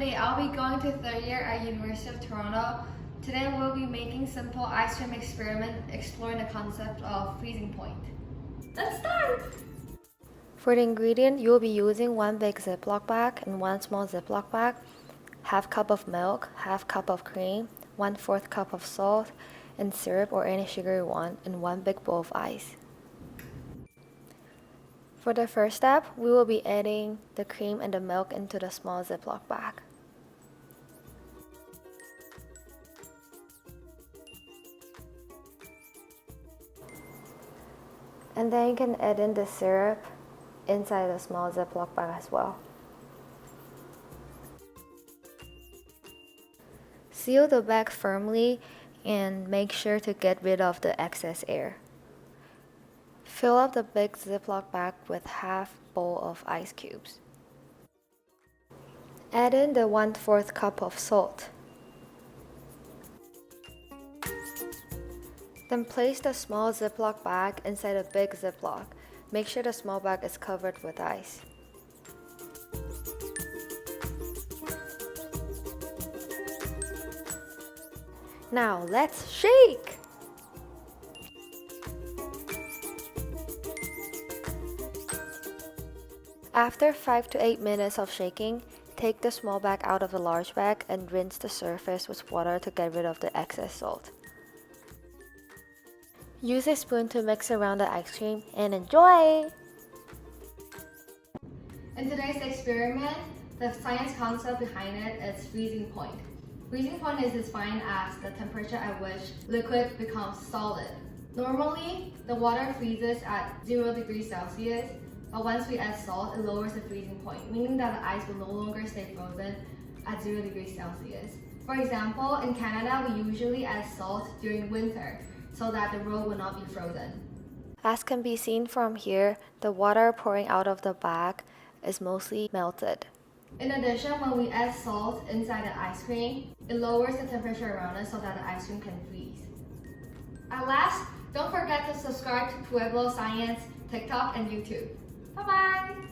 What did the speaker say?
Wendy. I'll be going to third year at University of Toronto. Today we'll be making simple ice cream experiment exploring the concept of freezing point. Let's start! For the ingredient, you will be using 1 big ziploc bag and 1 small ziploc bag, half cup of milk, half cup of cream, 1/4 cup of salt, and syrup or any sugar you want, and 1 big bowl of ice. For the first step, we will be adding the cream and the milk into the small ziploc bag. And then you can add in the syrup inside the small ziploc bag as well. Seal the bag firmly and make sure to get rid of the excess air. Fill up the big ziploc bag with half bowl of ice cubes. Add in the 1/4 cup of salt. Then place the small ziploc bag inside a big ziploc. Make sure the small bag is covered with ice. Now let's shake! After 5 to 8 minutes of shaking, take the small bag out of the large bag and rinse the surface with water to get rid of the excess salt. Use a spoon to mix around the ice cream and enjoy! In today's experiment, the science concept behind it is freezing point. Freezing point is defined as the temperature at which liquid becomes solid. Normally, the water freezes at 0 degrees Celsius, but once we add salt, it lowers the freezing point, meaning that the ice will no longer stay frozen at 0 degrees Celsius. For example, in Canada, we usually add salt during winter so that the road will not be frozen. As can be seen from here, the water pouring out of the bag is mostly melted. In addition, when we add salt inside the ice cream, it lowers the temperature around it so that the ice cream can freeze. At last, don't forget to subscribe to Pueblo Science, TikTok, and YouTube. Bye-bye!